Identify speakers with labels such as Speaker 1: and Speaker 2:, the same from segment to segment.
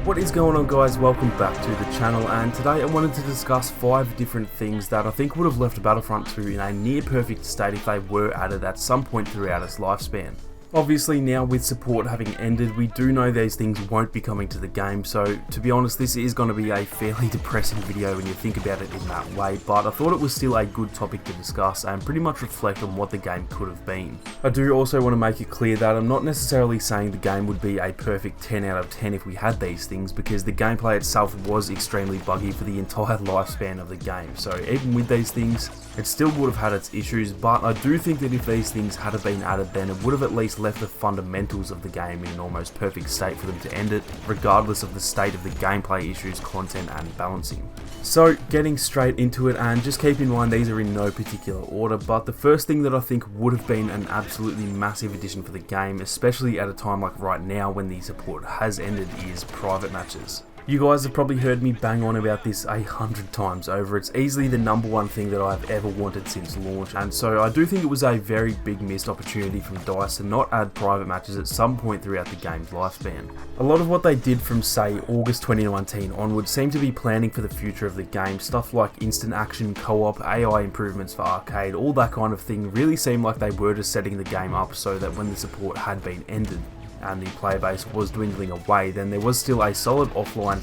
Speaker 1: What is going on, guys? Welcome back to the channel, and today I wanted to discuss 5 different things that I think would have left Battlefront 2 in a near perfect state if they were added at some point throughout its lifespan. Obviously now with support having ended, we do know these things won't be coming to the game, so to be honest this is going to be a fairly depressing video when you think about it in that way, but I thought it was still a good topic to discuss and pretty much reflect on what the game could have been. I do also want to make it clear that I'm not necessarily saying the game would be a perfect 10 out of 10 if we had these things, because the gameplay itself was extremely buggy for the entire lifespan of the game, so even with these things it still would have had its issues, but I do think that if these things had been added then it would have at least left the fundamentals of the game in an almost perfect state for them to end it, regardless of the state of the gameplay issues, content and balancing. So getting straight into it, and just keep in mind these are in no particular order, but the first thing that I think would have been an absolutely massive addition for the game, especially at a time like right now when the support has ended, is private matches. You guys have probably heard me bang on about this 100 times over. It's easily the #1 thing that I've ever wanted since launch, and so I do think it was a very big missed opportunity from DICE to not add private matches at some point throughout the game's lifespan. A lot of what they did from say August 2019 onwards seemed to be planning for the future of the game. Stuff like instant action, co-op, AI improvements for arcade, all that kind of thing really seemed like they were just setting the game up so that when the support had been ended and the player base was dwindling away, then there was still a solid offline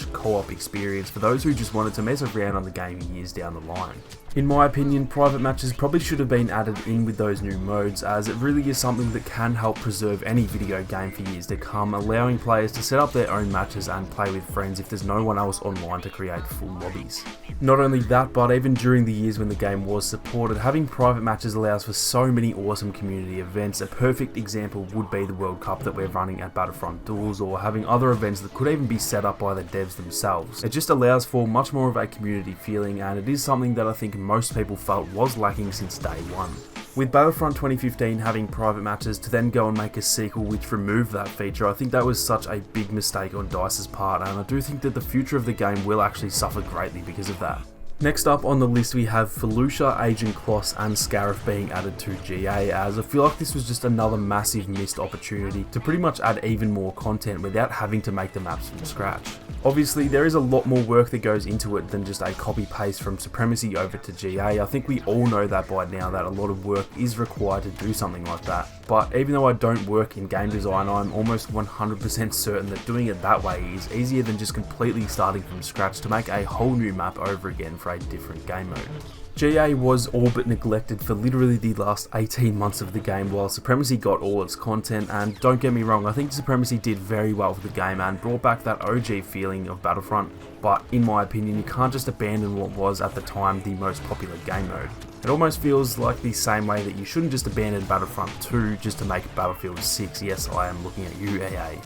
Speaker 1: / co-op experience for those who just wanted to mess around on the game years down the line. In my opinion, private matches probably should have been added in with those new modes, as it really is something that can help preserve any video game for years to come, allowing players to set up their own matches and play with friends if there's no one else online to create full lobbies. Not only that, but even during the years when the game was supported, having private matches allows for so many awesome community events. A perfect example would be the World Cup that we're running at Battlefront Duels, or having other events that could even be set up by the devs themselves. It just allows for much more of a community feeling, and it is something that I think most people felt was lacking since day one. With Battlefront 2015 having private matches to then go and make a sequel which removed that feature, I think that was such a big mistake on DICE's part, and I do think that the future of the game will actually suffer greatly because of that. Next up on the list we have Felucia, Agent Kloss and Scarif being added to GA, as I feel like this was just another massive missed opportunity to pretty much add even more content without having to make the maps from scratch. Obviously there is a lot more work that goes into it than just a copy paste from Supremacy over to GA. I think we all know that by now, that a lot of work is required to do something like that. But even though I don't work in game design, I'm almost 100% certain that doing it that way is easier than just completely starting from scratch to make a whole new map over again for a different game mode. GA was all but neglected for literally the last 18 months of the game while Supremacy got all its content, and don't get me wrong, I think Supremacy did very well for the game and brought back that OG feeling of Battlefront, but in my opinion you can't just abandon what was at the time the most popular game mode. It almost feels like the same way that you shouldn't just abandon Battlefront 2 just to make Battlefield 6, yes I am looking at you EA.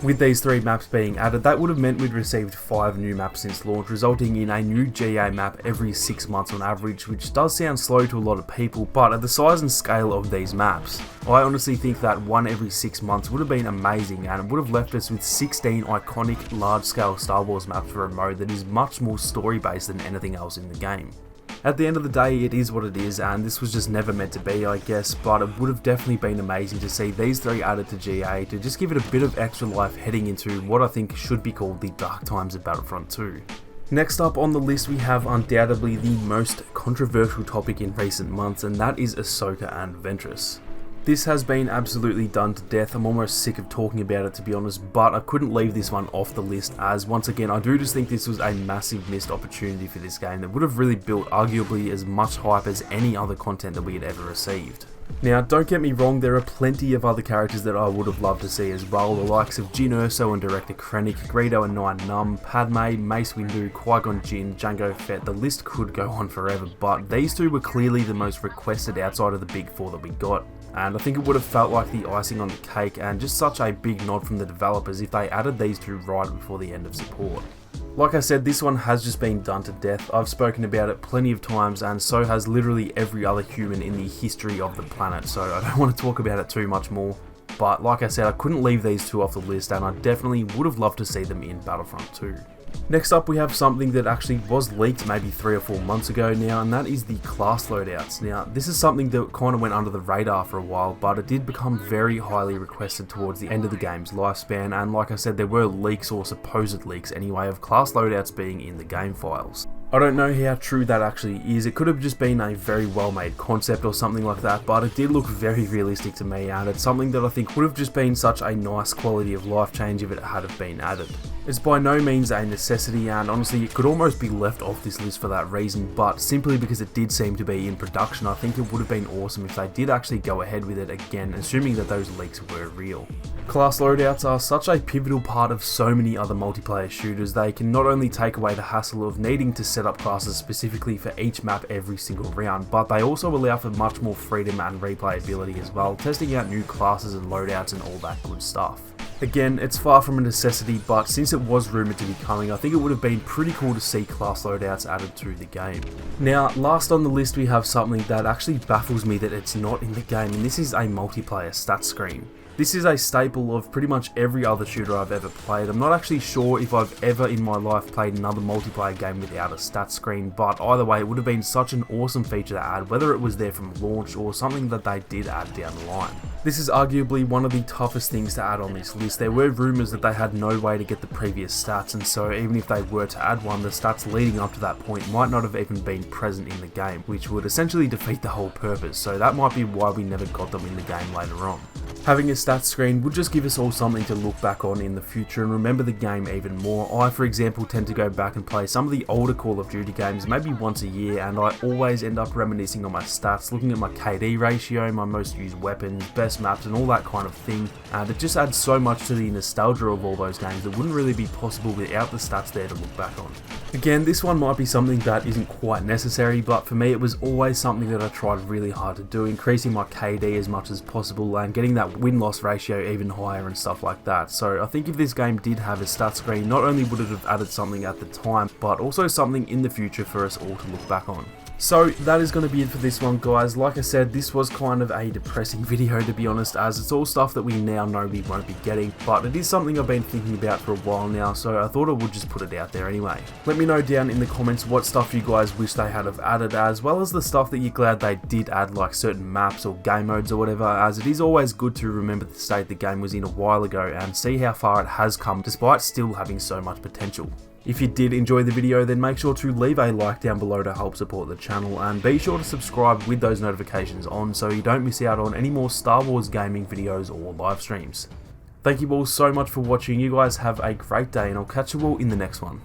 Speaker 1: With these 3 maps being added, that would have meant we'd received 5 new maps since launch, resulting in a new GA map every 6 months on average, which does sound slow to a lot of people, but at the size and scale of these maps, I honestly think that one every 6 months would have been amazing, and it would have left us with 16 iconic large-scale Star Wars maps for a mode that is much more story-based than anything else in the game. At the end of the day, it is what it is, and this was just never meant to be, I guess, but it would have definitely been amazing to see these 3 added to GA to just give it a bit of extra life heading into what I think should be called the dark times of Battlefront 2. Next up on the list we have undoubtedly the most controversial topic in recent months, and that is Ahsoka and Ventress. This has been absolutely done to death. I'm almost sick of talking about it, to be honest, but I couldn't leave this one off the list, as once again I do just think this was a massive missed opportunity for this game that would have really built arguably as much hype as any other content that we had ever received. Now don't get me wrong, there are plenty of other characters that I would have loved to see as well, the likes of Jyn Erso and Director Krennic, Greedo and Nien Nunb, Padme, Mace Windu, Qui-Gon Jinn, Jango Fett, the list could go on forever, but these 2 were clearly the most requested outside of the big 4 that we got. And I think it would have felt like the icing on the cake and just such a big nod from the developers if they added these 2 right before the end of support. Like I said, this one has just been done to death. I've spoken about it plenty of times, and so has literally every other human in the history of the planet, so I don't want to talk about it too much more. But like I said, I couldn't leave these 2 off the list, and I definitely would have loved to see them in Battlefront 2. Next up, we have something that actually was leaked maybe 3 or 4 months ago now, and that is the class loadouts. Now, this is something that kind of went under the radar for a while, but it did become very highly requested towards the end of the game's lifespan, and like I said, there were leaks, or supposed leaks anyway, of class loadouts being in the game files. I don't know how true that actually is. It could have just been a very well made concept or something like that, but it did look very realistic to me, and it's something that I think would have just been such a nice quality of life change if it had have been added. It's by no means a necessity, and honestly it could almost be left off this list for that reason, but simply because it did seem to be in production, I think it would have been awesome if they did actually go ahead with it again, assuming that those leaks were real. Class loadouts are such a pivotal part of so many other multiplayer shooters. They can not only take away the hassle of needing to set up classes specifically for each map every single round, but they also allow for much more freedom and replayability as well, testing out new classes and loadouts and all that good stuff. Again, it's far from a necessity, but since it was rumoured to be coming, I think it would have been pretty cool to see class loadouts added to the game. Now, last on the list we have something that actually baffles me that it's not in the game, and this is a multiplayer stat screen. This is a staple of pretty much every other shooter I've ever played. I'm not actually sure if I've ever in my life played another multiplayer game without a stat screen, but either way it would have been such an awesome feature to add, whether it was there from launch or something that they did add down the line. This is arguably one of the toughest things to add on this list. There were rumours that they had no way to get the previous stats, and so even if they were to add one, the stats leading up to that point might not have even been present in the game, which would essentially defeat the whole purpose, so that might be why we never got them in the game later on. Having a stats screen would just give us all something to look back on in the future and remember the game even more. I, for example, tend to go back and play some of the older Call of Duty games maybe once a year, and I always end up reminiscing on my stats, looking at my KD ratio, my most used weapons, best maps and all that kind of thing, and it just adds so much to the nostalgia of all those games that wouldn't really be possible without the stats there to look back on. Again, this one might be something that isn't quite necessary, but for me it was always something that I tried really hard to do, increasing my KD as much as possible and getting that win-loss ratio even higher and stuff like that. So I think if this game did have a stat screen, not only would it have added something at the time, but also something in the future for us all to look back on. So that is going to be it for this one, guys. Like I said, this was kind of a depressing video, to be honest, as it's all stuff that we now know we won't be getting, but it is something I've been thinking about for a while now, so I thought I would just put it out there anyway. Let me know down in the comments what stuff you guys wish they had have added, as well as the stuff that you're glad they did add, like certain maps or game modes or whatever, as it is always good to remember the state the game was in a while ago and see how far it has come despite still having so much potential. If you did enjoy the video, then make sure to leave a like down below to help support the channel, and be sure to subscribe with those notifications on so you don't miss out on any more Star Wars gaming videos or live streams. Thank you all so much for watching. You guys have a great day, and I'll catch you all in the next one.